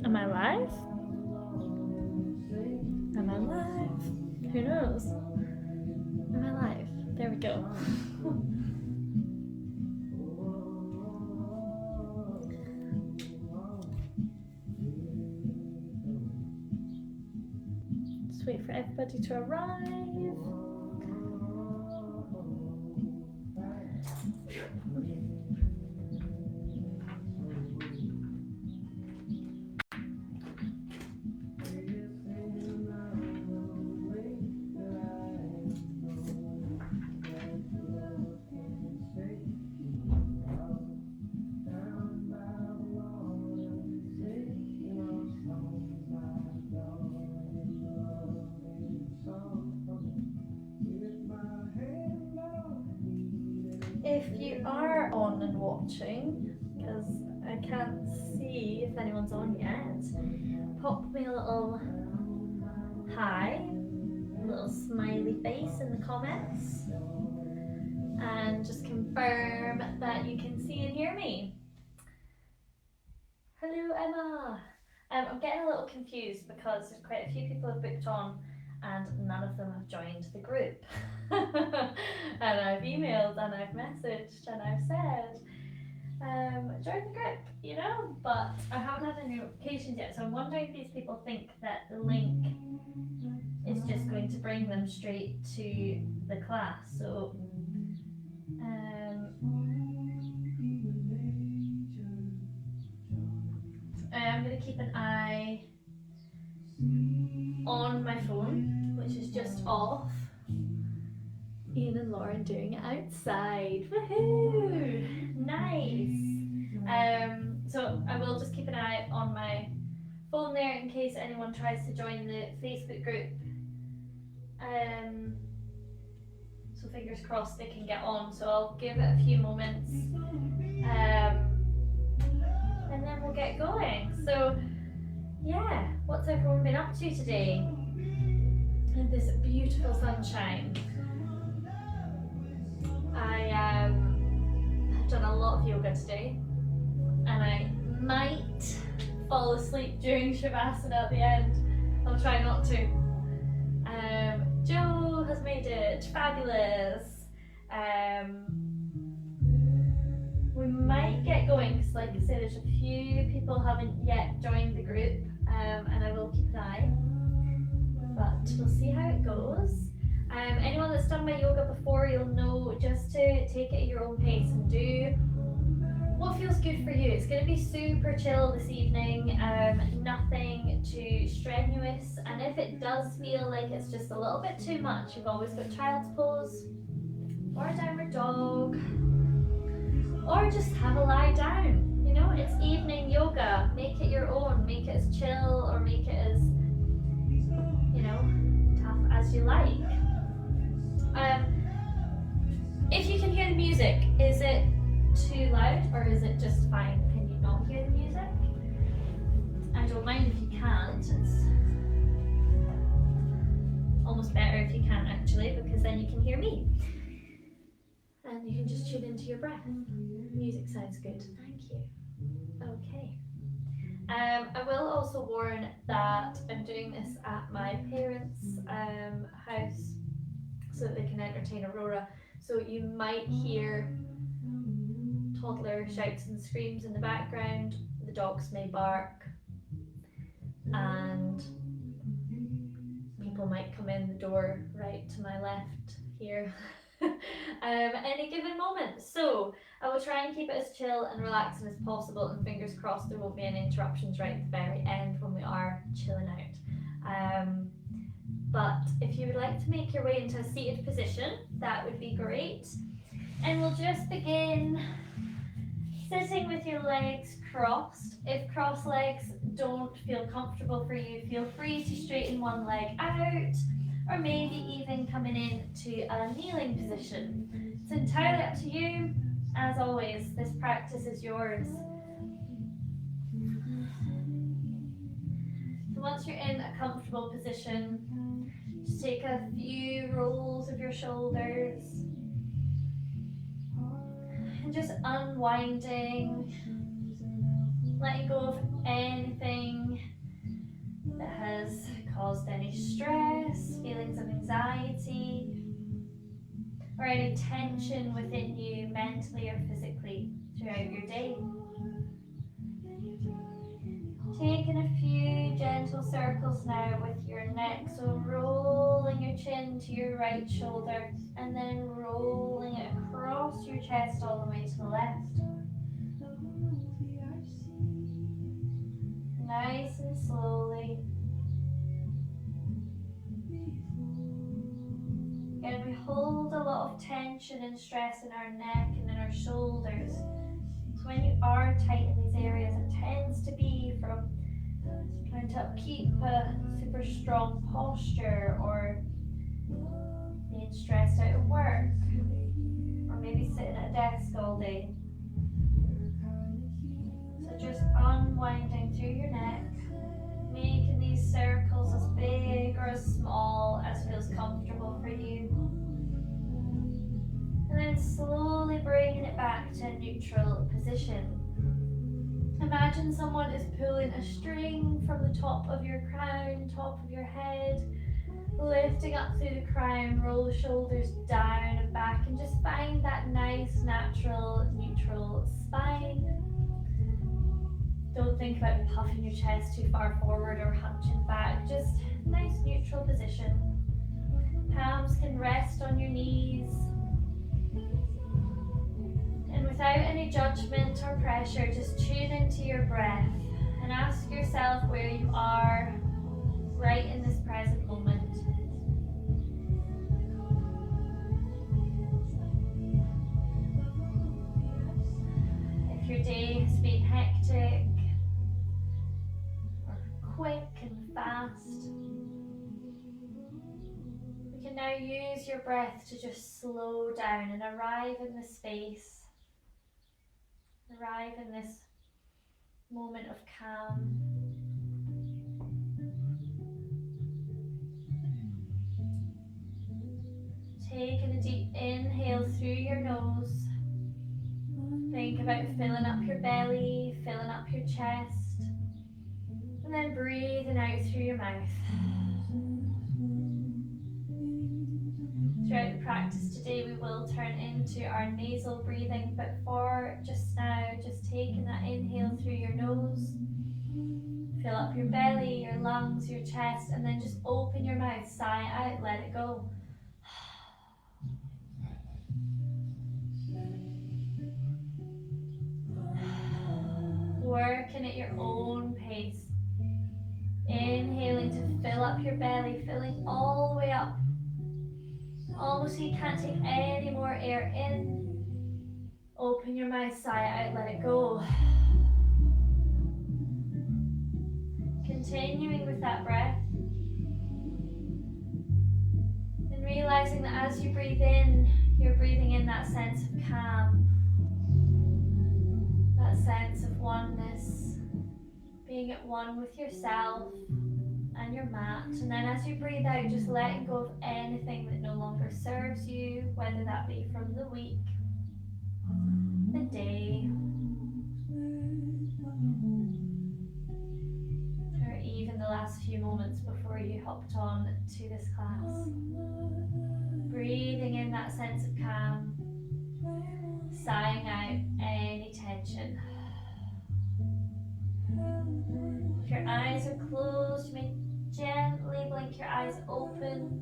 Am I live? Am I live? Who knows? Am I live? There we go. Just wait for everybody to arrive. If you are on and watching, because I can't see if anyone's on yet, pop me a little hi, a little smiley face in the comments, and just confirm that you can see and hear me. Hello, Emma. I'm getting a little confused because there's quite a few people have booked on and none of them have joined the group. And I've emailed and I've messaged and I've said, join the group, you know, but I haven't had any notifications yet. So I'm wondering if these people think that the link is just going to bring them straight to the class. So I'm going to keep an eye on my phone, which is just off. Ian and Lauren doing it outside. Woohoo! Nice. So I will just keep an eye on my phone there in case anyone tries to join the Facebook group. So fingers crossed they can get on. So I'll give it a few moments. And then we'll get going. So yeah, what's everyone been up to today? In this beautiful sunshine. I have done a lot of yoga today, and I might fall asleep during Shavasana at the end. I'll try not to. Joe has made it fabulous. We might get going because, like I said, there's a few people haven't yet joined the group, and I will keep an eye. But we'll see how it goes. Anyone that's done my yoga before, you'll know just to take it at your own pace and do what feels good for you. It's going to be super chill this evening, nothing too strenuous, and if it does feel like it's just a little bit too much, you've always got child's pose, or a downward dog, or just have a lie down. You know, it's evening yoga. Make it your own, make it as chill or make it as, you know, tough as you like. If you can hear the music, is it too loud or is it just fine? Can you not hear the music? I don't mind if you can't. It's almost better if you can actually, because then you can hear me. And you can just tune into your breath. Music sounds good. Thank you. Okay. I will also warn that I'm doing this at my parents' house so that they can entertain Aurora. So you might hear toddler shouts and screams in the background. The dogs may bark, and people might come in the door right to my left here. Any given moment. So I will try and keep it as chill and relaxing as possible, and fingers crossed there won't be any interruptions right at the very end when we are chilling out. But if you would like to make your way into a seated position, that would be great. And we'll just begin sitting with your legs crossed. If cross legs don't feel comfortable for you, feel free to straighten one leg out, or maybe even coming into a kneeling position. It's entirely up to you. As always, this practice is yours. So once you're in a comfortable position, just take a few rolls of your shoulders and just unwinding, letting go of anything has caused any stress, feelings of anxiety, or any tension within you mentally or physically throughout your day. Taking a few gentle circles now with your neck, so rolling your chin to your right shoulder and then rolling it across your chest all the way to the left. Nice and slowly. Again, we hold a lot of tension and stress in our neck and in our shoulders. So when you are tight in these areas, it tends to be from trying to keep a super strong posture, or being stressed out at work, or maybe sitting at a desk all day. So just unwinding through your neck, making these circles as big or as small as feels comfortable for you. And then slowly bringing it back to a neutral position. Imagine someone is pulling a string from the top of your crown, top of your head, lifting up through the crown, roll the shoulders down and back, and just find that nice, natural, neutral spine. Don't think about puffing your chest too far forward or hunching back, just nice, neutral position. Palms can rest on your knees. And without any judgment or pressure, just tune into your breath and ask yourself where you are right in this present moment. If your day has been hectic or quick and fast, we can now use your breath to just slow down and arrive in this space. Arrive in this moment of calm. Taking a deep inhale through your nose. Think about filling up your belly, filling up your chest, and then breathing out through your mouth. Throughout the practice today, we will turn into our nasal breathing, but for just now, just taking that inhale through your nose, fill up your belly, your lungs, your chest, and then just open your mouth, sigh out, let it go. Working at your own pace. Inhaling to fill up your belly, filling all the way up. Almost so you can't take any more air in. Open your mouth, sigh out, let it go. Continuing with that breath. And realizing that as you breathe in, you're breathing in that sense of calm. That sense of oneness. Being at one with yourself and your mat, and then as you breathe out, just letting go of anything that no longer serves you, whether that be from the week, the day, or even the last few moments before you hopped on to this class. Breathing in that sense of calm, sighing out any tension. If your eyes are closed, you may gently blink your eyes open,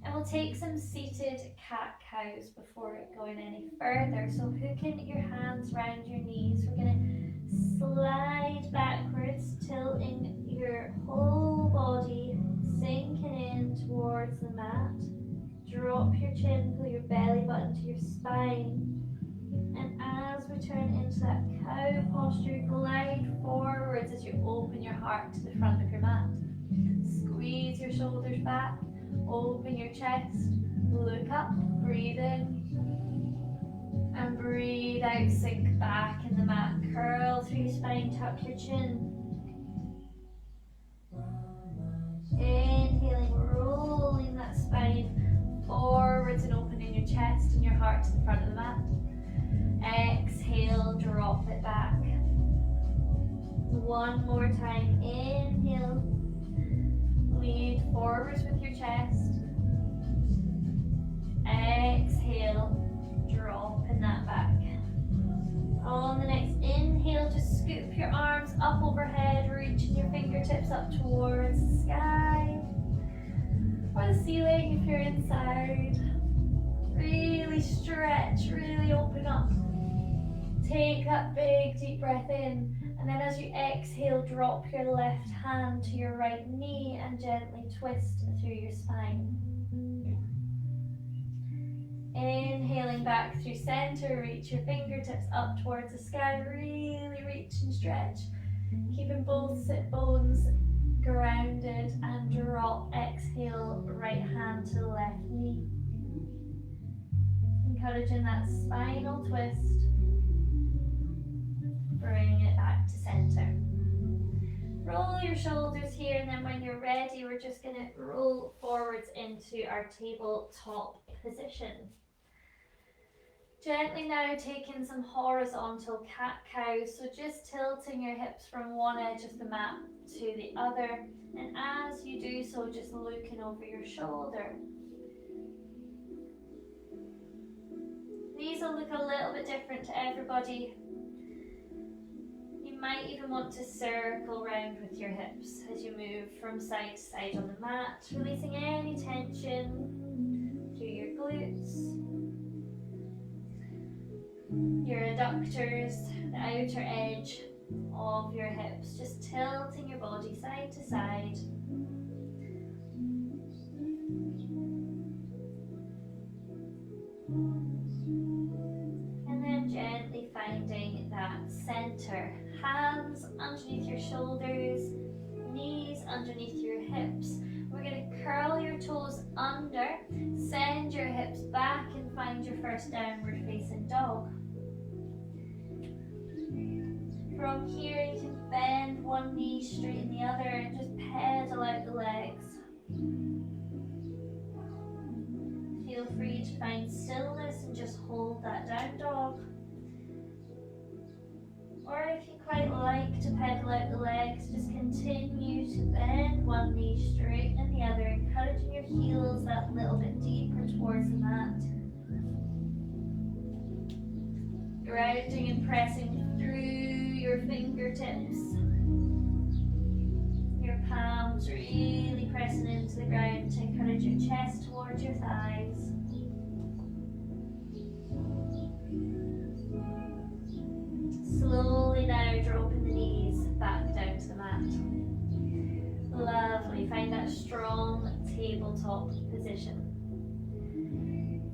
and we'll take some seated cat-cows before going any further. So hooking your hands around your knees, we're going to slide backwards, tilting your whole body, sinking in towards the mat. Drop your chin, pull your belly button to your spine, and as we turn into that cow posture, glide forwards as you open your heart to the front of your mat. Squeeze your shoulders back, open your chest, look up, breathe in, and breathe out, sink back in the mat, curl through your spine, tuck your chin. Inhaling, rolling that spine forwards and opening your chest and your heart to the front of the mat. Exhale, drop it back. One more time, inhale. Lead forwards with your chest. Exhale, dropping that back. On the next inhale, just scoop your arms up overhead, reaching your fingertips up towards the sky or the ceiling if you're inside. Really stretch, really open up. Take that big deep breath in, and then as you exhale, drop your left hand to your right knee and gently twist through your spine. Inhaling back through center, reach your fingertips up towards the sky, really reach and stretch. Keeping both sit bones grounded and drop, exhale, right hand to the left knee. Encouraging that spinal twist. Bring it back to center. Roll your shoulders here, and then when you're ready, we're just going to roll forwards into our tabletop position. Gently now taking some horizontal cat-cow, so just tilting your hips from one edge of the mat to the other, and as you do so, just looking over your shoulder. These will look a little bit different to everybody. You might even want to circle round with your hips as you move from side to side on the mat, releasing any tension through your glutes, your adductors, the outer edge of your hips, just tilting your body side to side. And then gently finding that center. Hands underneath your shoulders, knees underneath your hips. We're going to curl your toes under, send your hips back and find your first downward facing dog. From here you can bend one knee, straighten the other, and just pedal out the legs. Feel free to find stillness and just hold that down dog. Or if you quite like to pedal out the legs, just continue to bend one knee, straighten the other, encouraging your heels that little bit deeper towards the mat. Grounding and pressing through your fingertips. Your palms really pressing into the ground to encourage your chest towards your thighs. Slowly now dropping the knees back down to the mat. Lovely, find that strong tabletop position.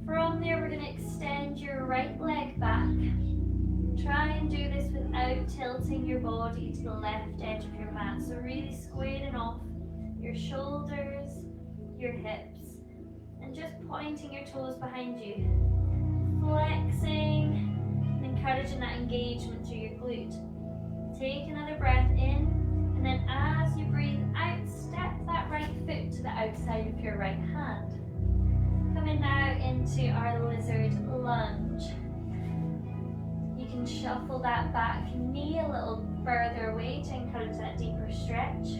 From there we're going to extend your right leg back. Try and do this without tilting your body to the left edge of your mat. So really squaring off your shoulders, your hips, and just pointing your toes behind you. Flexing and encouraging that engagement through your glute. Take another breath in, and then as you breathe out, step that right foot to the outside of your right hand. Coming now into our lizard lunge. You can shuffle that back knee a little further away to encourage that deeper stretch.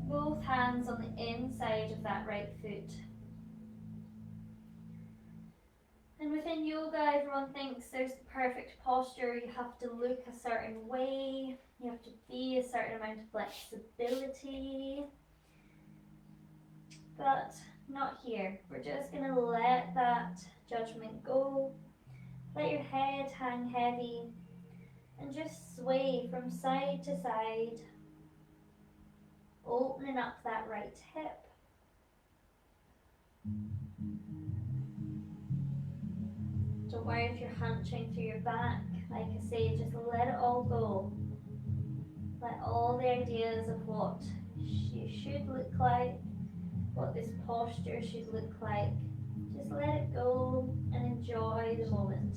Both hands on the inside of that right foot. And within yoga, everyone thinks there's the perfect posture. You have to look a certain way. You have to be a certain amount of flexibility. But not here. We're just going to let that judgment go. Let your head hang heavy and just sway from side to side, opening up that right hip. Don't worry if you're hunching through your back. Like I say, just let it all go. Let all the ideas of what you should look like, what this posture should look like, just let it go and enjoy the moment.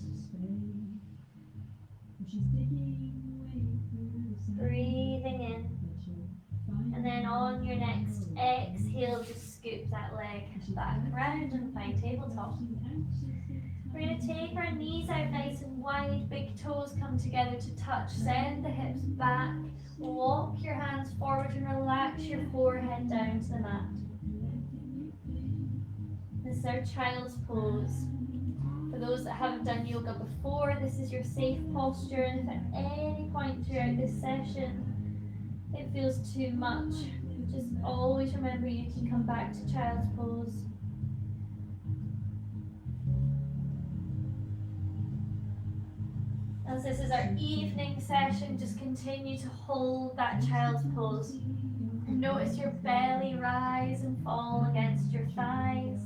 Breathing in, and then on your next exhale, just scoop that leg back round and find tabletop. We're going to take our knees out nice and wide, big toes come together to touch. Send the hips back. Walk your hands forward and relax your forehead down to the mat. This is our child's pose. For those that haven't done yoga before, this is your safe posture, and if at any point throughout this session it feels too much, just always remember you can come back to child's pose. As this is our evening session, just continue to hold that child's pose. And notice your belly rise and fall against your thighs.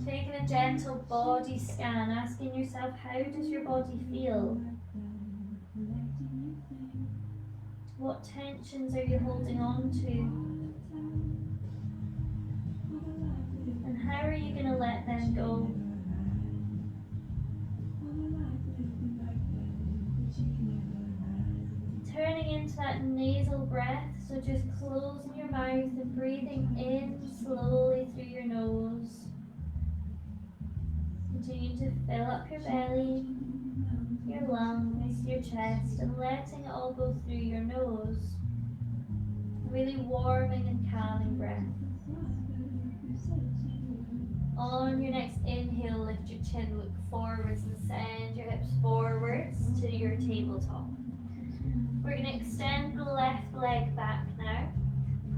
Taking a gentle body scan, asking yourself, how does your body feel? What tensions are you holding on to? And how are you going to let them go? Turning into that nasal breath, so just closing your mouth and breathing in slowly through your nose. Continue to fill up your belly, your lungs, your chest, and letting it all go through your nose. Really warming and calming breath. On your next inhale, lift your chin, look forwards, and send your hips forwards to your tabletop. We're going to extend the left leg back now,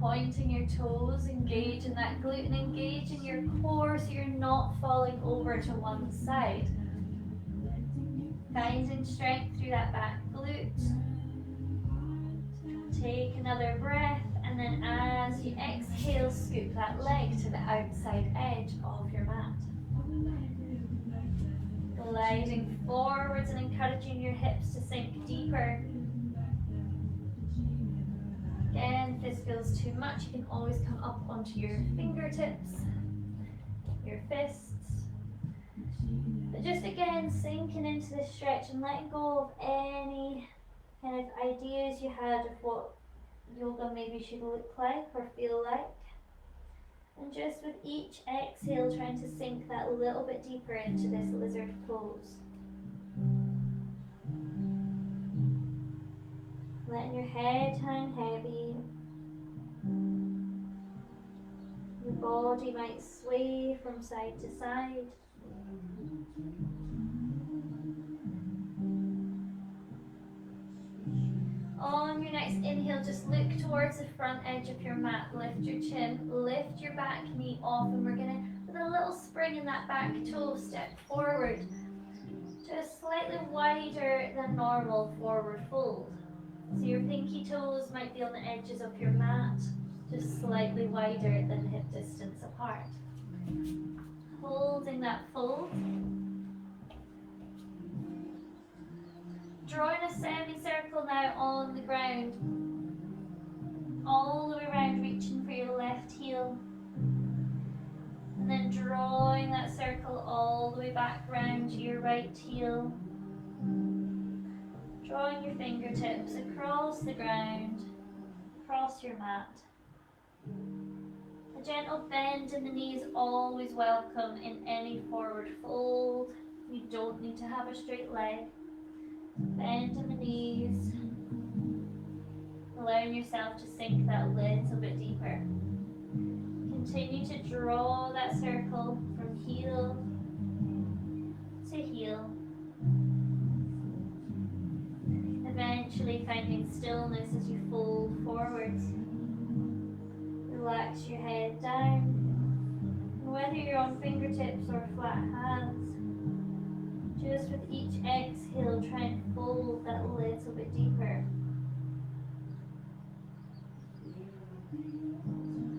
pointing your toes, engaging that glute and engaging your core so you're not falling over to one side. Finding strength through that back glute. Take another breath, and then as you exhale, scoop that leg to the outside edge of your mat. Gliding forwards and encouraging your hips to sink deeper. Again, if this feels too much, you can always come up onto your fingertips, your fists. But just again, sinking into this stretch and letting go of any kind of ideas you had of what yoga maybe should look like or feel like. And just with each exhale, trying to sink that a little bit deeper into this lizard pose. Letting your head hang heavy. Your body might sway from side to side. On your next inhale, just look towards the front edge of your mat. Lift your chin, lift your back knee off, and we're going to, with a little spring in that back toe, step forward to a slightly wider than normal forward fold. So your pinky toes might be on the edges of your mat, just slightly wider than hip distance apart. Holding that fold. Drawing a semicircle now on the ground. All the way around, reaching for your left heel. And then drawing that circle all the way back round to your right heel. Drawing your fingertips across the ground, across your mat. A gentle bend in the knees, always welcome in any forward fold. You don't need to have a straight leg. Bend in the knees, allowing yourself to sink that little bit deeper. Continue to draw that circle from heel to heel. Eventually finding stillness as you fold forwards. Relax your head down. And whether you're on fingertips or flat hands, just with each exhale, try and fold that little bit deeper.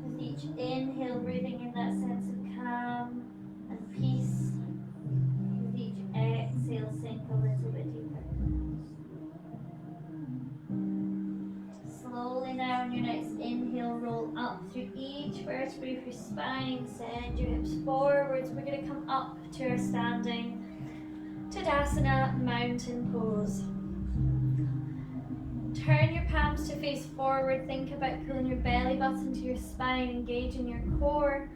With each inhale, breathing in that sense of calm and peace. With each exhale, sink a little bit deeper. Slowly now on your next inhale, roll up through each vertebrae of your spine. Send your hips forwards. We're going to come up to our standing Tadasana mountain pose. Turn your palms to face forward. Think about pulling your belly button to your spine, engaging your core.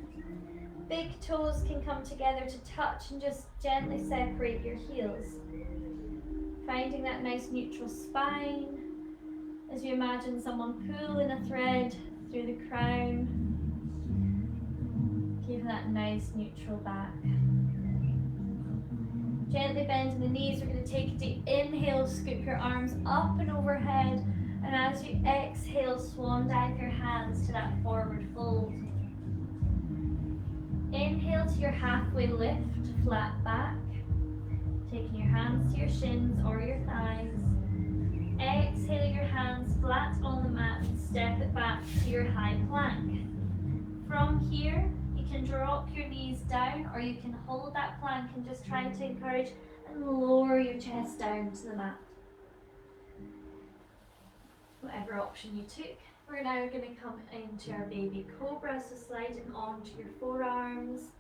Big toes can come together to touch and just gently separate your heels. Finding that nice neutral spine as you imagine someone pulling a thread through the crown. Keeping that nice neutral back. Gently bending the knees, we're going to take a deep inhale, scoop your arms up and overhead, and as you exhale, swan dive your hands to that forward fold. Inhale to your halfway lift, flat back, taking your hands to your shins or your thighs. Exhale your hands flat on the mat and step it back to your high plank. From here, you can drop your knees down or you can hold that plank and just try to encourage and lower your chest down to the mat. Whatever option you took. We're now going to come into our baby cobra, so sliding onto your forearms,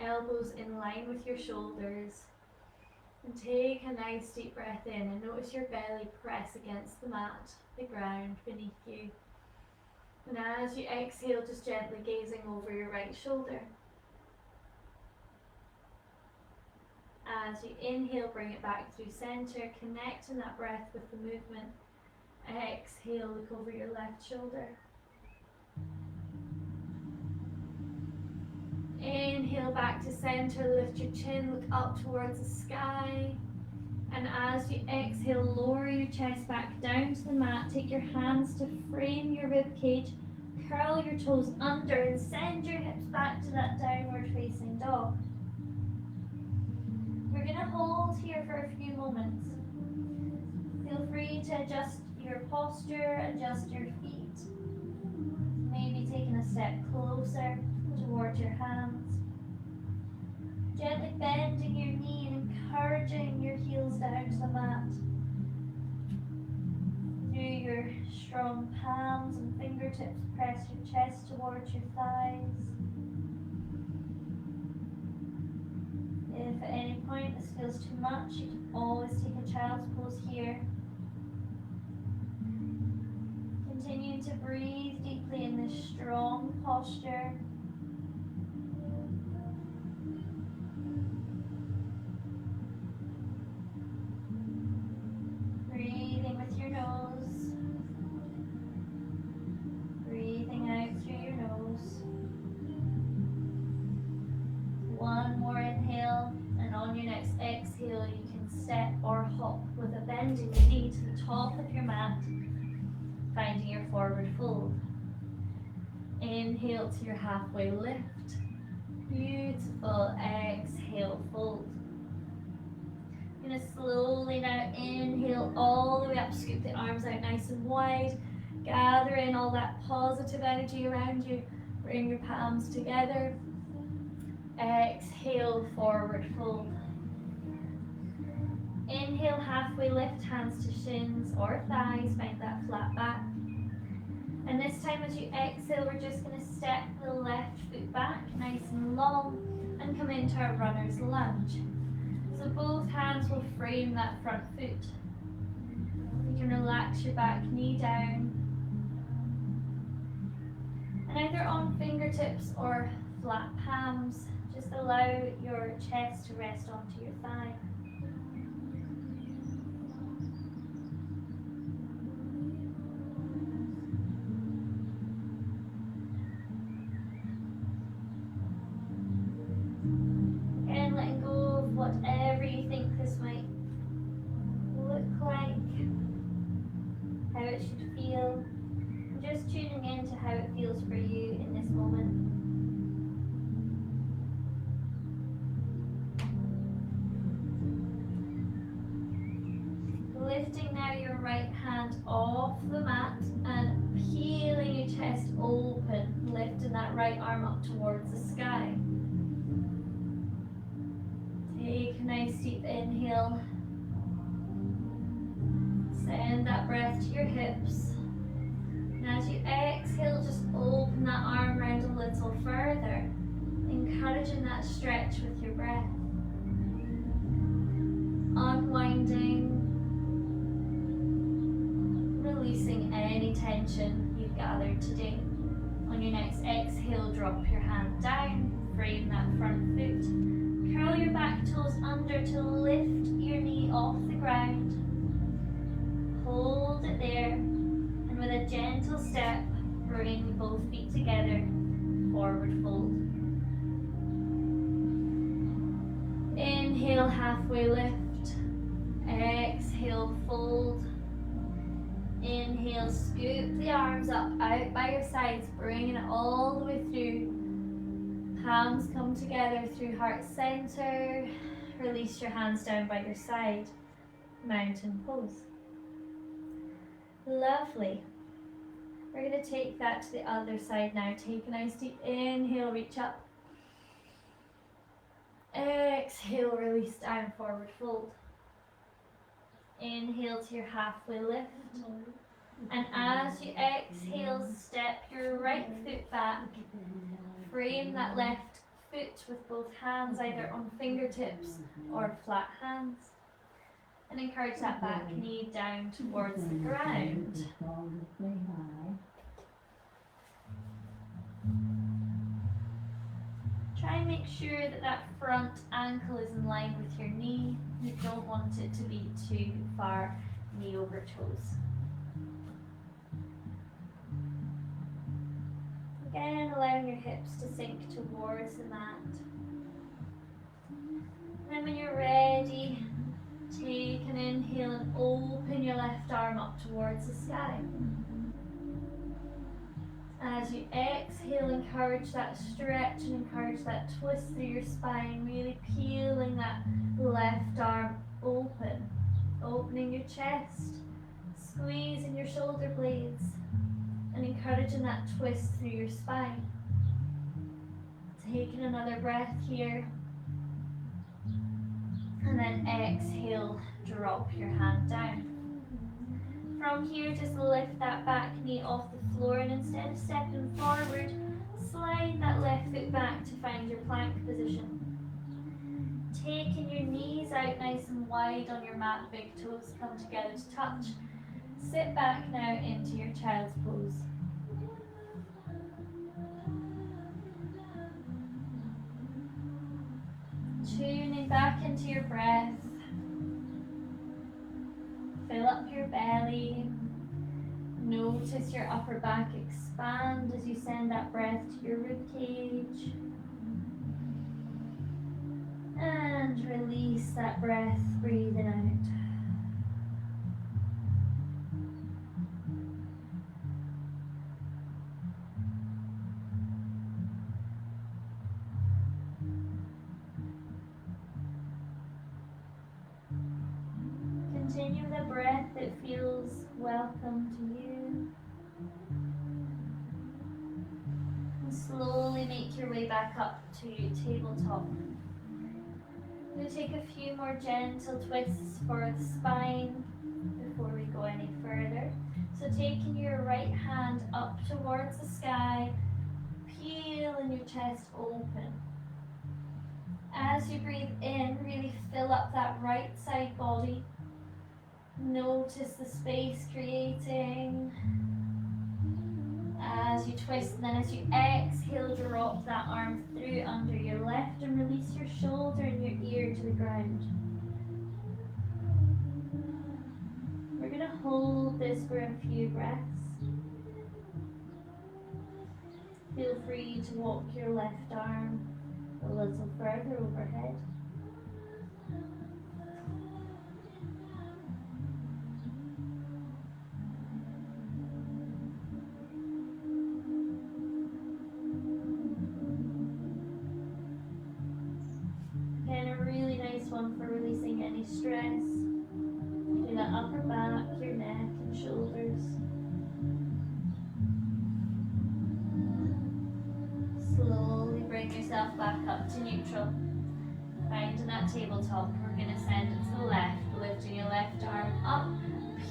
elbows in line with your shoulders. And take a nice deep breath in and notice your belly press against the mat, the ground beneath you. And as you exhale, just gently gazing over your right shoulder. As you inhale, bring it back through center, connecting that breath with the movement. Exhale, look over your left shoulder. Inhale back to center, lift your chin, look up towards the sky. And as you exhale, lower your chest back down to the mat. Take your hands to frame your rib cage. Curl your toes under and send your hips back to that downward facing dog. We're going to hold here for a few moments. Feel free to adjust your posture, adjust your feet. Maybe taking a step closer towards your hands. Gently bending your knee and encouraging your heels down to the mat. Through your strong palms and fingertips, press your chest towards your thighs. If at any point this feels too much, you can always take a child's pose here. Continue to breathe deeply in this strong posture. Breathing with your nose. Breathing out through your nose. One more inhale, and on your next exhale, you can step or hop with a bending knee to the top of your mat, finding your forward fold. Inhale to your halfway lift. Beautiful. Exhale, fold. You're going to slowly now inhale all the way up, scoop the arms out nice and wide. Gather in all that positive energy around you. Bring your palms together. Exhale, forward fold. Inhale, halfway lift, hands to shins or thighs, find that flat back. And this time as you exhale, we're just going to step the left foot back, nice and long, and come into our runner's lunge. So both hands will frame that front foot. You can relax your back knee down. And either on fingertips or flat palms, just allow your chest to rest onto your thigh. Again, letting go of whatever you think this might look like, how it should feel, and just tuning into how it feels for you in this moment. Lifting now your right hand off the mat and peeling your chest open, lifting that right arm up towards the sky. Take a nice deep inhale. Send that breath to your hips. And as you exhale, just open that arm round a little further, encouraging that stretch with your breath. Unwinding. attention you've gathered today. On your next exhale, drop your hand down, frame that front foot. Curl your back toes under to lift your knee off the ground. Hold it there, and with a gentle step, bring both feet together, forward fold. Inhale, halfway lift. Exhale, fold. Inhale, scoop the arms up, out by your sides, bringing it all the way through. Palms come together through heart center. Release your hands down by your side. Mountain pose. Lovely. We're going to take that to the other side now. Take a nice deep inhale, reach up. Exhale, release down, forward fold. Inhale to your halfway lift. And as you exhale, step your right foot back. Frame that left foot with both hands either on fingertips or flat hands. And encourage that back knee down towards the ground. Try and make sure that that front ankle is in line with your knee. You don't want it to be too far knee over toes. Again, allowing your hips to sink towards the mat. And then when you're ready, take an inhale and open your left arm up towards the sky. As you exhale, encourage that stretch and encourage that twist through your spine, really peeling that left arm open, opening your chest, squeezing your shoulder blades, and encouraging that twist through your spine. Taking another breath here, and then exhale, drop your hand down. From here, just lift that back knee off the floor, and instead of stepping forward, slide that left foot back to find your plank position. Taking your knees out nice and wide on your mat, big toes come together to touch. Sit back now into your child's pose. Tuning back into your breath. Fill up your belly. Notice your upper back expand as you send that breath to your rib cage. And release that breath, breathing out. Continue the breath that feels welcome to you. And slowly make your way back up to tabletop. I'm going to take a few more gentle twists for the spine before we go any further. So taking your right hand up towards the sky, peeling your chest open. As you breathe in, really fill up that right side body. Notice the space creating. As you twist, and then as you exhale, drop that arm through under your left and release your shoulder and your ear to the ground. We're going to hold this for a few breaths. Feel free to walk your left arm a little further overhead. One for releasing any stress. Do that upper back, your neck and shoulders. Slowly bring yourself back up to neutral. Finding that tabletop, we're going to send it to the left, lifting your left arm up.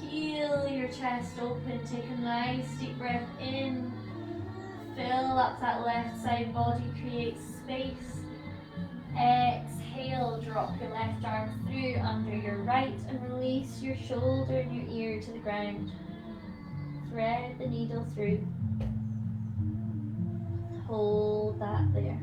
Peel your chest open, take a nice deep breath in. Fill up that left side body, create space. Exhale, drop your left arm through under your right and release your shoulder and your ear to the ground. Thread the needle through. Hold that there.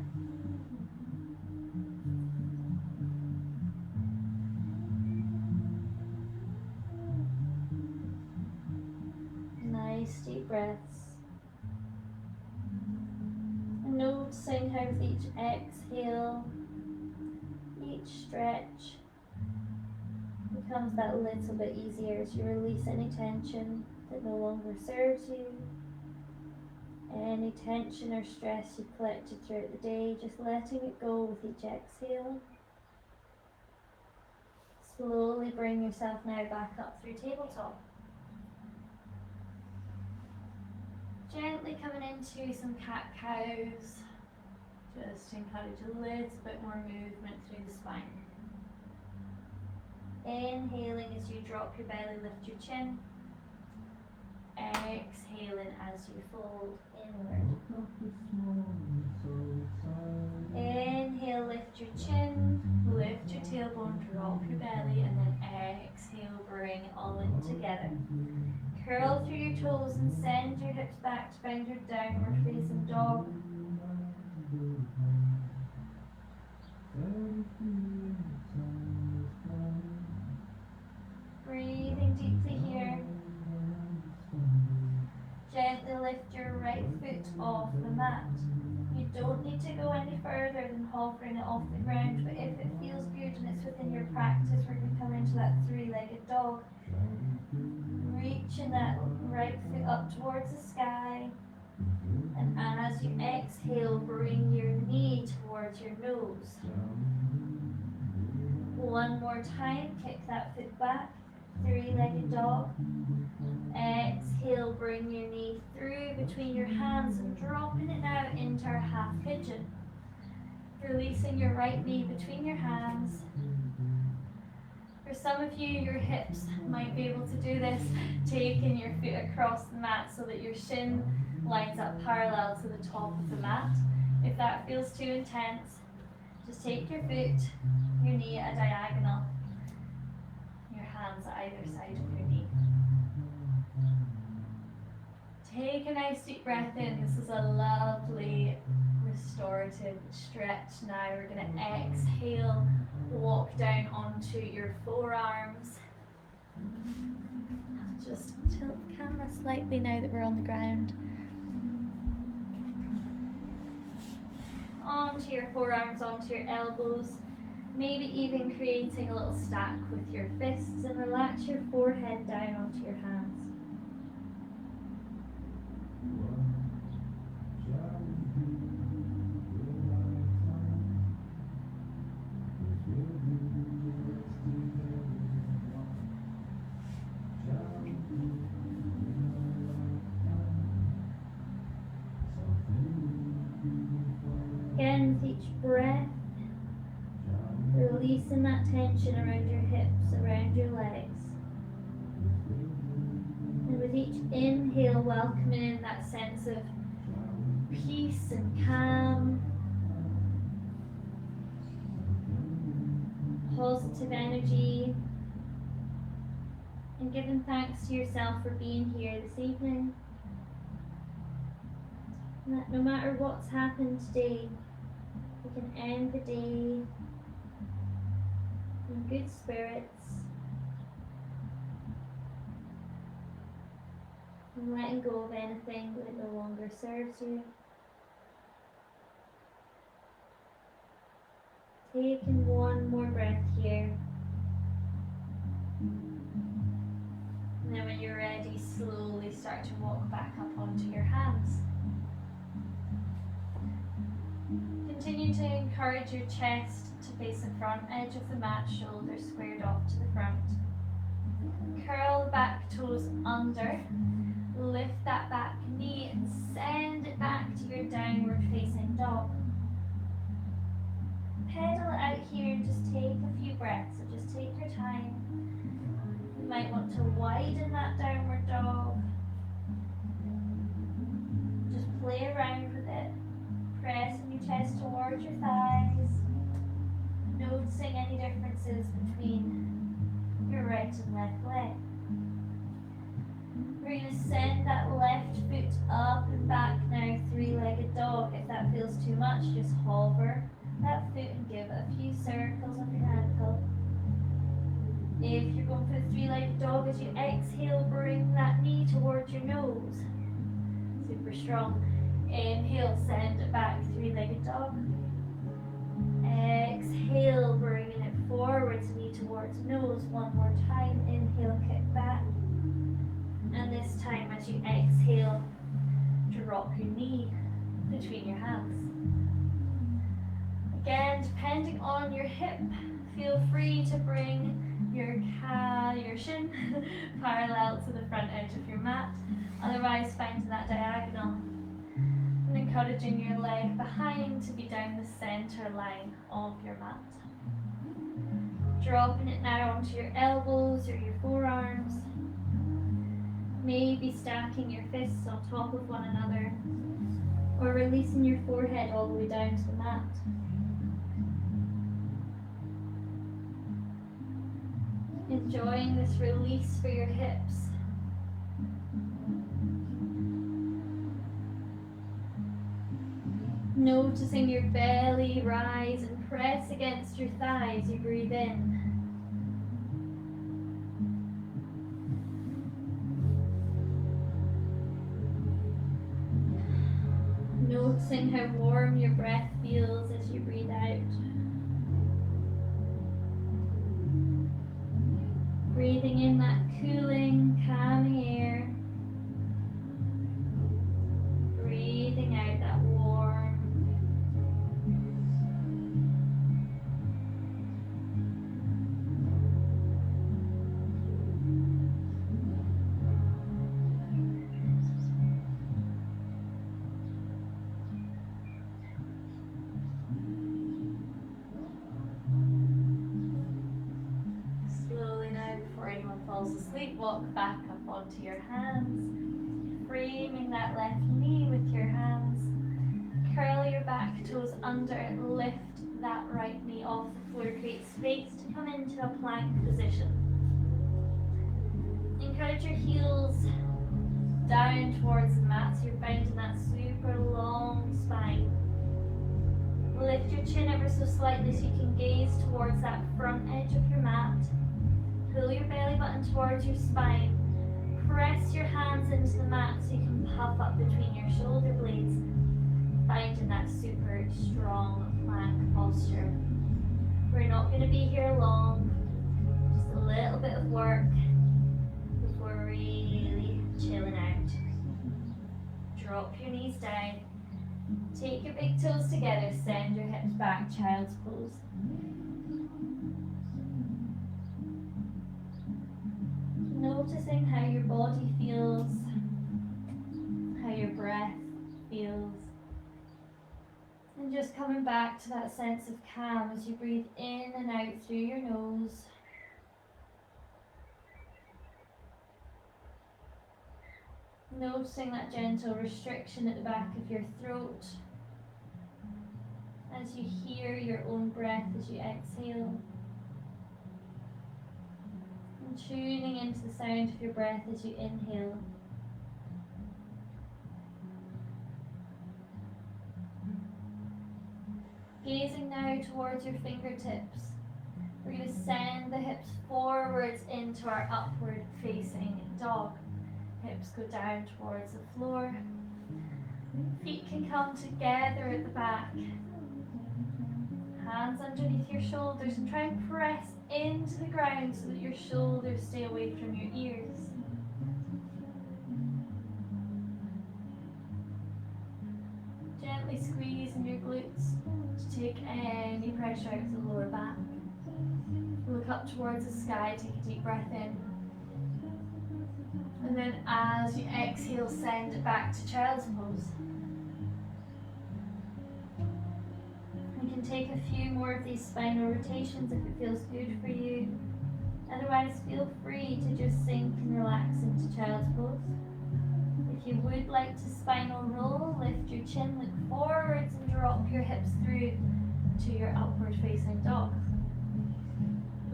Nice deep breaths. And noticing how with each exhale, each stretch becomes that little bit easier as you release any tension that no longer serves you. Any tension or stress you've collected throughout the day, just letting it go with each exhale. Slowly bring yourself now back up through tabletop. Gently coming into some cat-cows, just to encourage a little bit more movement through the spine. Inhaling as you drop your belly, lift your chin. Exhaling as you fold inward. Inhale, lift your chin, lift your tailbone, drop your belly, and then exhale, bring it all in together. Curl through your toes and send your hips back to find your downward facing dog. Breathing deeply here. Gently lift your right foot off the mat. You don't need to go any further than hovering it off the ground, but if it feels good and it's within your practice, we're going to come into that three-legged dog. Reaching that right foot up towards the sky, and as you exhale, bring your knee towards your nose. One more time, kick that foot back, three-legged dog. Exhale, bring your knee through between your hands and dropping it now into our half pigeon. Releasing your right knee between your hands. For some of you, your hips might be able to do this, taking your foot across the mat so that your shin lines up parallel to the top of the mat. If that feels too intense, just take your foot, your knee at a diagonal, your hands at either side of your knee. Take a nice deep breath in. This is a lovely restorative stretch now. We're going to exhale, walk down onto your forearms. I'll just tilt the camera slightly now that we're on the ground. Onto your forearms, onto your elbows. Maybe even creating a little stack with your fists, and relax your forehead down onto your hands. Again, with each breath, releasing that tension around your hips, around your legs. And with each inhale, welcoming in that sense of peace and calm, positive energy, and giving thanks to yourself for being here this evening. And that no matter what's happened today, we can end the day in good spirits and letting go of anything that no longer serves you. Taking one more breath here. And then when you're ready, slowly start to walk back up onto your hands. Continue to encourage your chest to face the front edge of the mat, shoulders squared off to the front. Curl the back toes under, lift that back knee and send it back to your downward facing dog. Pedal it out here and just take a few breaths, so just take your time. You might want to widen that downward dog. Just play around with it. Pressing your chest towards your thighs, noticing any differences between your right and left leg. We're going to send that left foot up and back now, three-legged dog. If that feels too much, just hover that foot and give it a few circles of your ankle. If you're going for the three-legged dog, as you exhale, bring that knee towards your nose. Super strong. Inhale, send it back, three-legged dog. Exhale, bringing it forwards, knee towards nose. One more time. Inhale, kick back. And this time, as you exhale, drop your knee between your hands. Again, depending on your hip, feel free to bring your shin parallel to the front edge of your mat. Otherwise, find that diagonal. And encouraging your leg behind to be down the center line of your mat. Dropping it now onto your elbows or your forearms. Maybe stacking your fists on top of one another, or releasing your forehead all the way down to the mat. Enjoying this release for your hips. Noticing your belly rise and press against your thighs. You breathe in. Noticing how warm your breath feels as you breathe out. Breathing in that cooling, calming air. Breathing out that warm. Asleep, walk back up onto your hands, framing that left knee with your hands. Curl your back toes under, lift that right knee off the floor, create space to come into a plank position. Encourage your heels down towards the mat so you're finding that super long spine. Lift your chin ever so slightly so you can gaze towards that front edge of your mat. Pull your belly button towards your spine. Press your hands into the mat so you can puff up between your shoulder blades, finding that super strong plank posture. We're not going to be here long, just a little bit of work before really chilling out. Drop your knees down. Take your big toes together, send your hips back, child's pose. Noticing how your body feels, how your breath feels, and just coming back to that sense of calm as you breathe in and out through your nose. Noticing that gentle restriction at the back of your throat as you hear your own breath as you exhale. Tuning into the sound of your breath as you inhale. Gazing now towards your fingertips. We're going to send the hips forwards into our upward facing dog. Hips go down towards the floor. Feet can come together at the back. Hands underneath your shoulders and try and press into the ground so that your shoulders stay away from your ears. Gently squeezing your glutes to take any pressure out of the lower back. Look up towards the sky, take a deep breath in. And then as you exhale, send it back to child's pose. You can take a few more of these spinal rotations if it feels good for you. Otherwise, feel free to just sink and relax into child's pose. If you would like to spinal roll, lift your chin, look forwards and drop your hips through to your upward facing dog.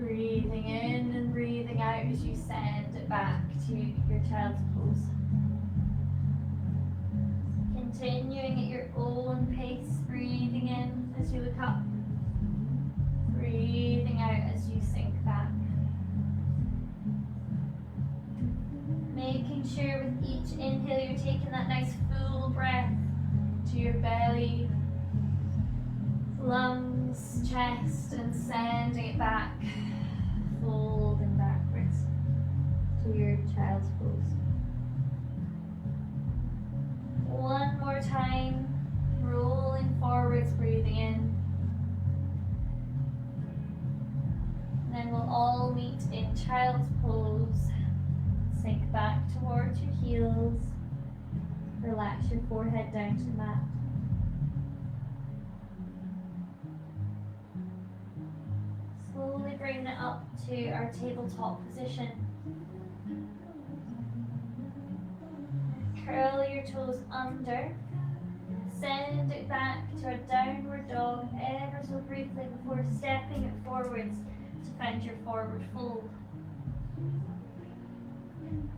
Breathing in and breathing out as you send it back to your child's pose. Continuing at your own pace, breathing in as you look up, breathing out as you sink back. Making sure with each inhale you're taking that nice full breath to your belly, lungs, chest, and sending it back, folding backwards to your child's pose. One more time, rolling forwards, breathing in. And then we'll all meet in child's pose. Sink back towards your heels. Relax your forehead down to the mat. Slowly bring it up to our tabletop position. Curl your toes under. Send it back to a downward dog ever so briefly before stepping it forwards to find your forward fold.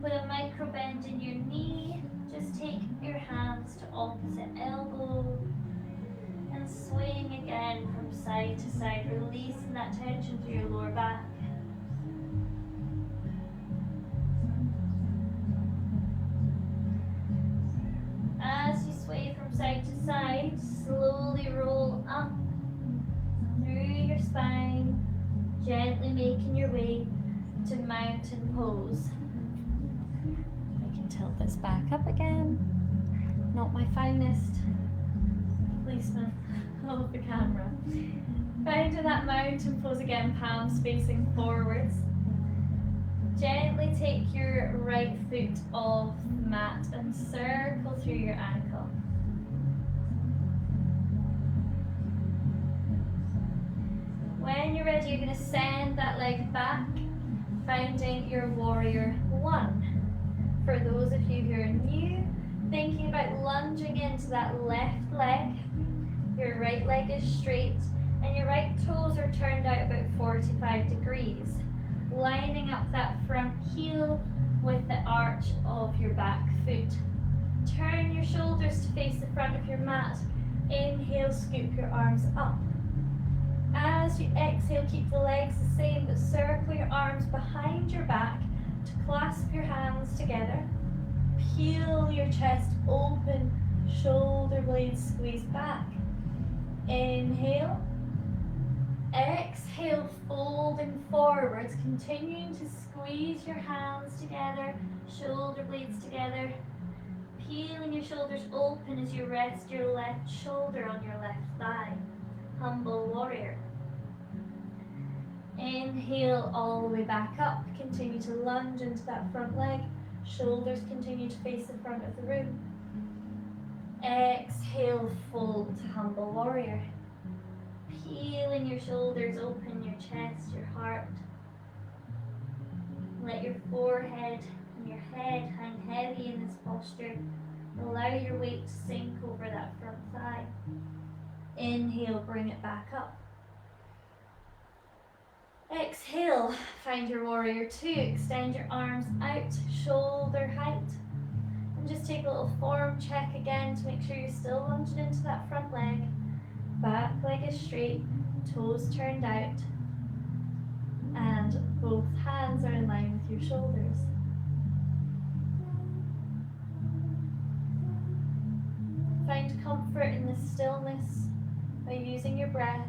With a micro bend in your knee, just take your hands to opposite elbow and swing again from side to side, releasing that tension through your lower back. As you sway from side to side, slowly roll up through your spine, gently making your way to mountain pose. I can tilt this back up again. Not my finest policeman of the camera. Find that mountain pose again, palms facing forwards. Gently take your right foot off the mat and circle through your ankle. When you're ready, you're going to send that leg back, finding your warrior one. For those of you who are new, thinking about lunging into that left leg, your right leg is straight and your right toes are turned out about 45 degrees. Lining up that front heel with the arch of your back foot. Turn your shoulders to face the front of your mat. Inhale, scoop your arms up. As you exhale, keep the legs the same, but circle your arms behind your back to clasp your hands together. Peel your chest open, shoulder blades squeeze back. Inhale. Exhale, folding forwards, continuing to squeeze your hands together, shoulder blades together, peeling your shoulders open as you rest your left shoulder on your left thigh. Humble warrior. Inhale all the way back up, continue to lunge into that front leg, shoulders continue to face the front of the room. Exhale, fold to humble warrior. Peeling your shoulders open, your chest, your heart. Let your forehead and your head hang heavy in this posture. Allow your weight to sink over that front thigh. Inhale, bring it back up. Exhale, find your warrior two. Extend your arms out, shoulder height. And just take a little form check again to make sure you're still lunging into that front leg. Back leg is straight, toes turned out, and both hands are in line with your shoulders. Find comfort in this stillness by using your breath.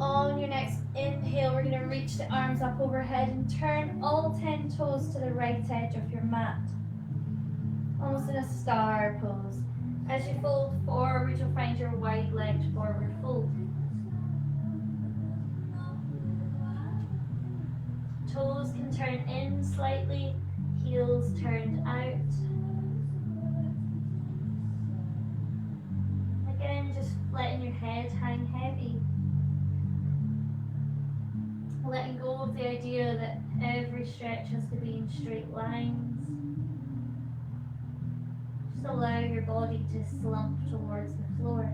On your next inhale, we're going to reach the arms up overhead and turn all 10 toes to the right edge of your mat. Almost in a star pose. As you fold forward, you'll find your wide-legged forward fold. Toes can turn in slightly, heels turned out. Again, just letting your head hang heavy. Letting go of the idea that every stretch has to be in straight lines. Just allow your body to slump towards the floor.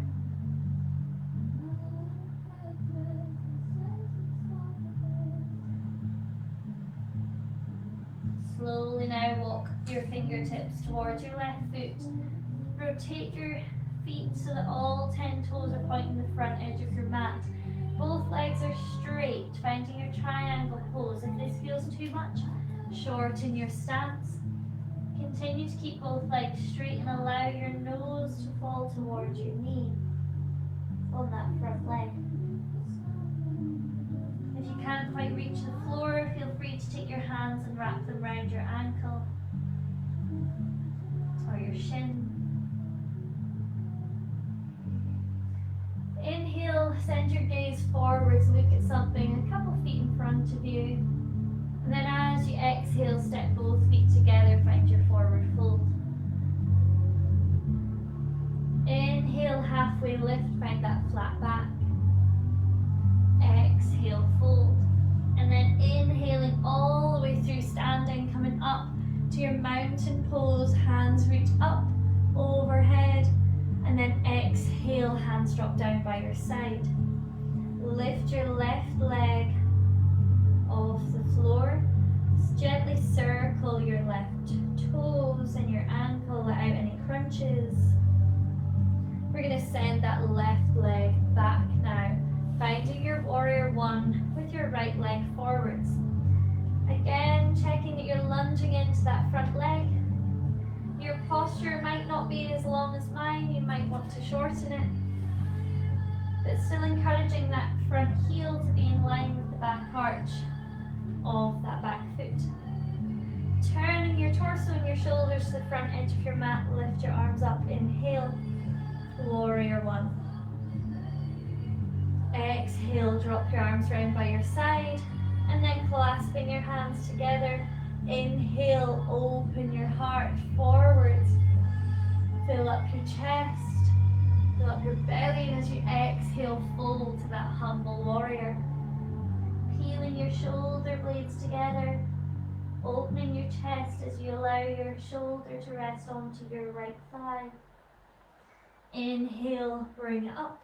Slowly now walk your fingertips towards your left foot. Rotate your feet so that all 10 toes are pointing the front edge of your mat. Both legs are straight, finding your triangle pose. If this feels too much, shorten your stance. Continue to keep both legs straight and allow your nose to fall towards your knee on that front leg. If you can't quite reach the floor, feel free to take your hands and wrap them around your ankle or your shin. Inhale, send your gaze forwards, look at something a couple feet in front of you. And then as you exhale, step both feet together, find your forward fold. Inhale, halfway lift, find that flat back. Exhale, fold. And then inhaling all the way through, standing, coming up to your mountain pose, hands reach up, overhead. And then exhale, hands drop down by your side. Lift your left leg off the floor. Just gently circle your left toes and your ankle, let out any crunches. We're going to send that left leg back now, finding your warrior one with your right leg forwards. Again, checking that you're lunging into that front leg. Your posture might not be as long as mine, you might want to shorten it, but still encouraging that front heel to be in line with the back arch of that back foot. Turning your torso and your shoulders to the front edge of your mat, lift your arms up, inhale, warrior one. Exhale, drop your arms round by your side, and then clasping your hands together. Inhale, open your heart forwards. Fill up your chest, fill up your belly, and as you exhale, fold to that humble warrior. Peeling your shoulder blades together, opening your chest as you allow your shoulder to rest onto your right thigh. Inhale, bring it up.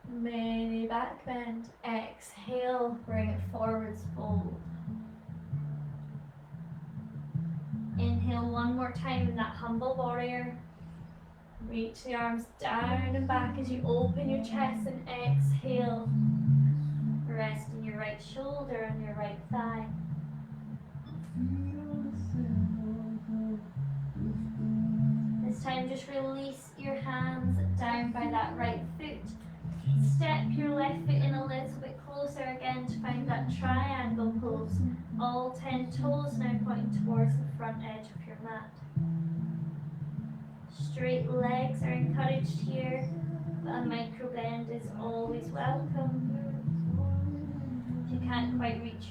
Mini back bend. Exhale, bring it forwards, fold. Inhale one more time in that humble warrior. Reach the arms down and back as you open your chest, and exhale. Rest in your right shoulder and your right thigh. This time just release your hands down by that right foot. Step your left foot in a little bit closer again to find that triangle pose. All 10 toes now pointing towards the front edge of your mat. Straight legs are encouraged here, but a micro bend is always welcome. If you can't quite reach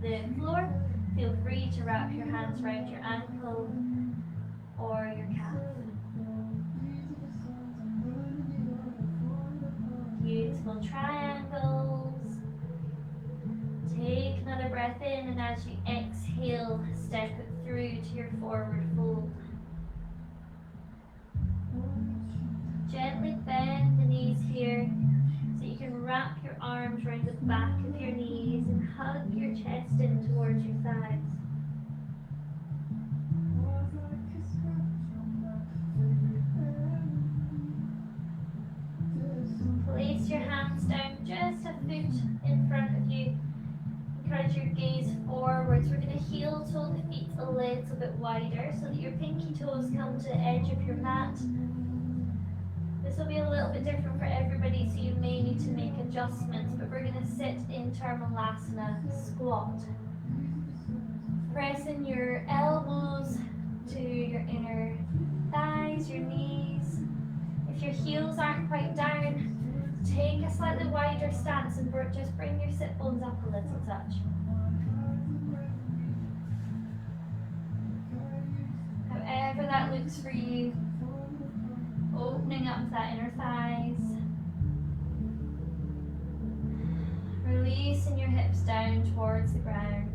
the floor, feel free to wrap your hands around your ankle or your calf. Beautiful triangles. Take another breath in, and as you exhale, step it through to your forward fold. Gently bend the knees here so you can wrap your arms around the back of your knees and hug your chest in towards your thighs. Place your hands down just a foot in front of you. Encourage your gaze forwards. We're going to heel toe the feet a little bit wider so that your pinky toes come to the edge of your mat. This will be a little bit different for everybody, so you may need to make adjustments, but we're going to sit in Dharmalasana squat. Pressing your elbows to your inner thighs, your knees. If your heels aren't quite down, take a slightly wider stance and just bring your sit bones up a little touch. However that looks for you, opening up that inner thighs. Releasing your hips down towards the ground.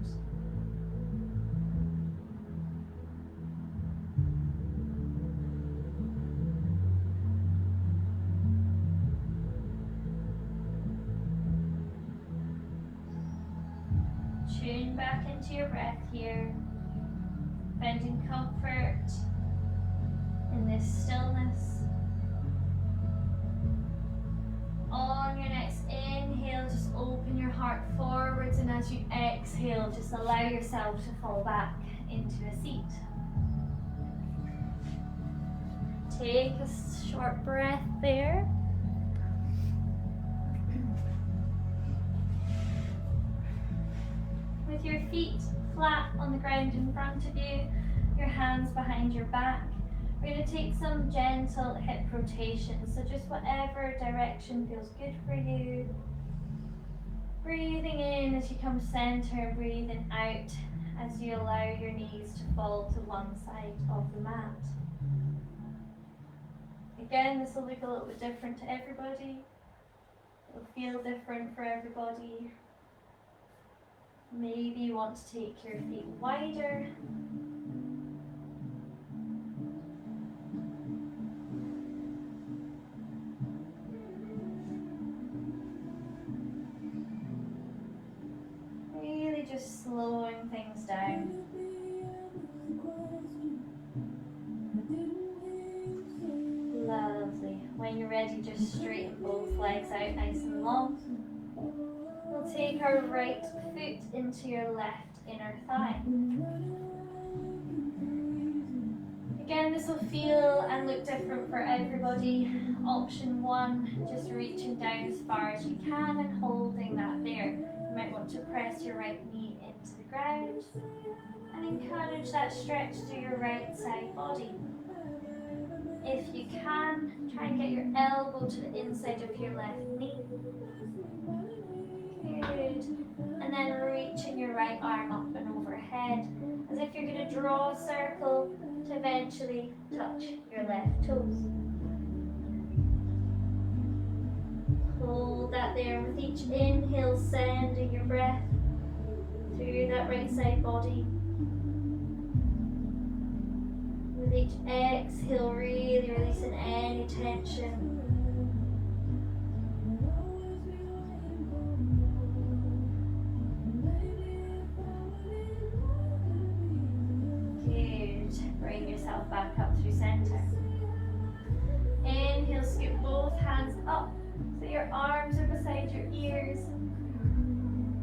Tune back into your breath here, finding comfort in this stillness. On your next inhale, just open your heart forwards, and as you exhale, just allow yourself to fall back into a seat. Take a short breath there. With your feet flat on the ground in front of you, your hands behind your back, we're going to take some gentle hip rotations, so just whatever direction feels good for you. Breathing in as you come center, breathing out as you allow your knees to fall to one side of the mat. Again, this will look a little bit different to everybody. It'll feel different for everybody. Maybe you want to take your feet wider. Really just slowing things down. Lovely. When you're ready, just straighten both legs out nice and long. We'll take our right foot into your left inner thigh. Again, this will feel and look different for everybody. Option one, just reaching down as far as you can and holding that there. You might want to press your right knee into the ground and encourage that stretch through your right side body. If you can, try and get your elbow to the inside of your left knee. Good. And then reaching your right arm up and overhead, as if you're going to draw a circle to eventually touch your left toes. Hold that there with each inhale, sending your breath through that right side body. With each exhale, really releasing any tension. Bring yourself back up through center. Inhale, scoop both hands up so your arms are beside your ears.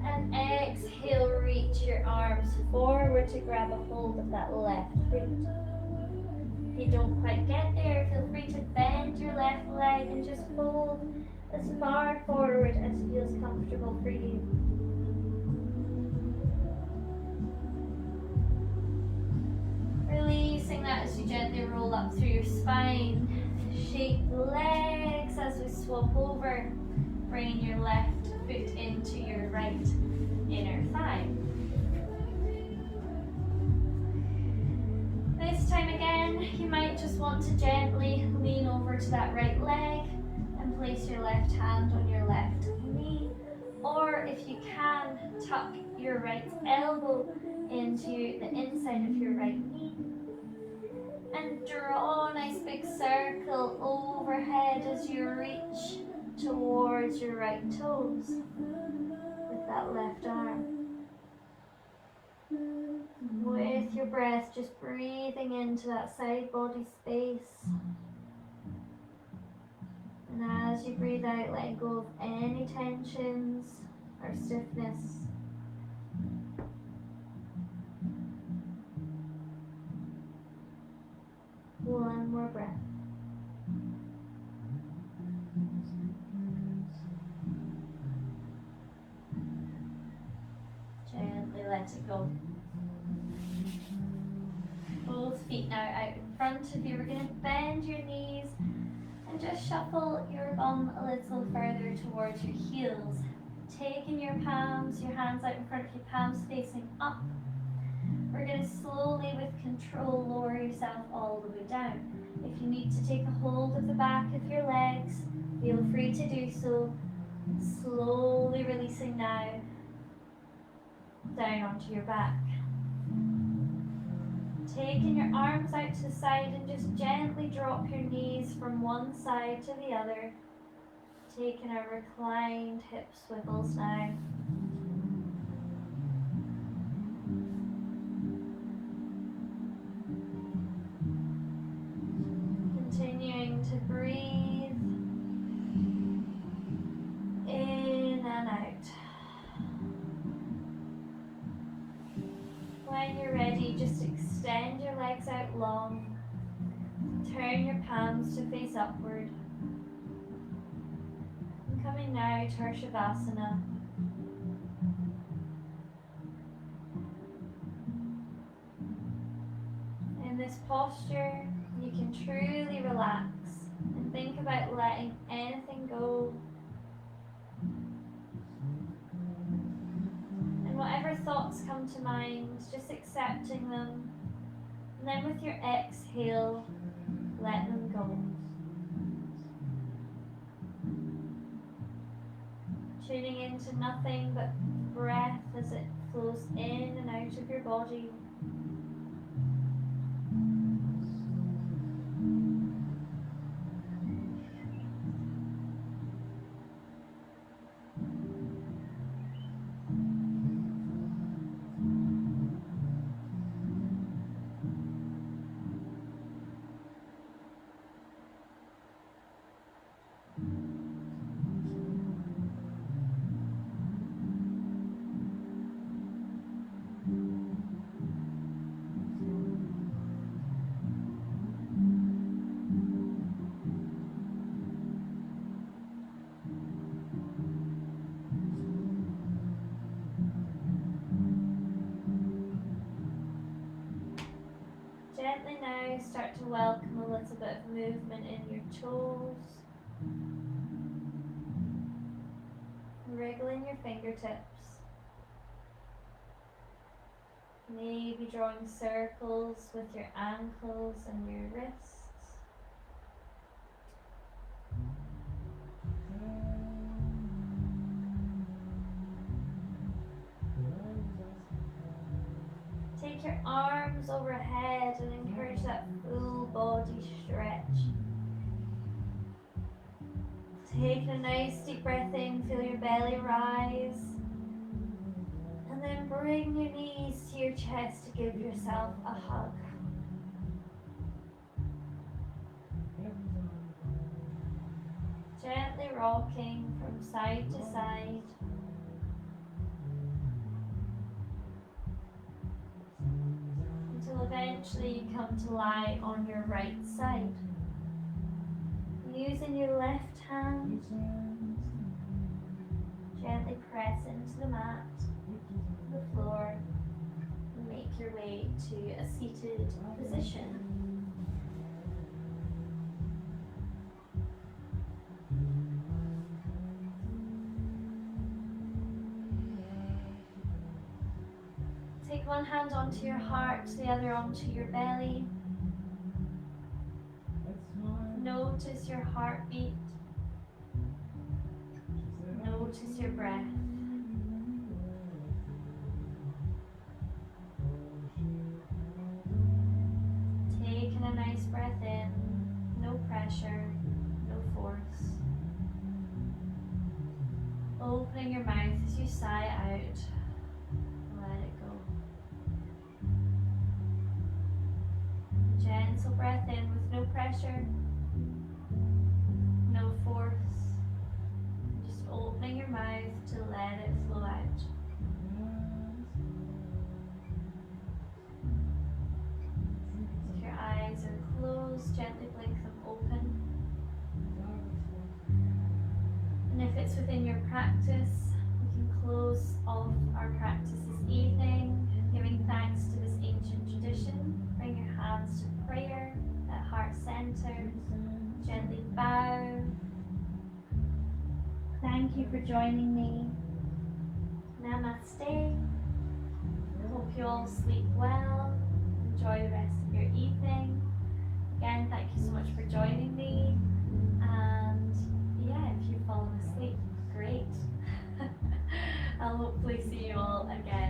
And exhale, reach your arms forward to grab a hold of that left foot. If you don't quite get there, feel free to bend your left leg and just fold as far forward as feels comfortable for you. Releasing that as you gently roll up through your spine. Shape the legs as we swap over, bringing your left foot into your right inner thigh. This time again, you might just want to gently lean over to that right leg and place your left hand on your left knee. Or if you can, tuck your right elbow into the inside of your right knee. And draw a nice big circle overhead as you reach towards your right toes with that left arm. With your breath, just breathing into that side body space. And as you breathe out, letting go of any tensions or stiffness. One more breath. Gently let it go. Both feet now out in front of you. We're going to bend your knees and just shuffle your bum a little further towards your heels. Taking your palms, your hands out in front of you, palms facing up. We're going to slowly, with control, lower yourself all the way down. If you need to take a hold of the back of your legs, feel free to do so. Slowly releasing now, down onto your back. Taking your arms out to the side and just gently drop your knees from one side to the other. Taking our reclined hip swivels now. When you're ready, just extend your legs out long. Turn your palms to face upward. And coming now to our Shavasana. In this posture, you can truly relax and think about letting anything go. And whatever thoughts come to mind, just accepting them. And then with your exhale, let them go. Tuning into nothing but breath as it flows in and out of your body. Gently now start to welcome a little bit of movement in your toes. Wriggling your fingertips. Maybe drawing circles with your ankles and your wrists. Take your arms overhead and encourage that full body stretch. Take a nice deep breath in, feel your belly rise. And then bring your knees to your chest to give yourself a hug. Gently rocking from side to side. Until eventually you come to lie on your right side. Using your left hand, gently press into the mat, the floor, and make your way to a seated position. Take one hand onto your heart, the other onto your belly. Notice your heartbeat. Notice your breath. Taking a nice breath in, no pressure, no force. Opening your mouth as you sigh out. Let it go. Gentle breath in with no pressure. No force, just opening your mouth to let it flow out. If your eyes are closed, gently blink them open. And if it's within your practice, we can close off our practice this evening, giving thanks to this ancient tradition. Bring your hands to prayer at heart center. Gently bow. Thank you for joining me. Namaste. Hope you all sleep well. Enjoy the rest of your evening. Again, thank you so much for joining me. And yeah, if you've fallen asleep, great. I'll hopefully see you all again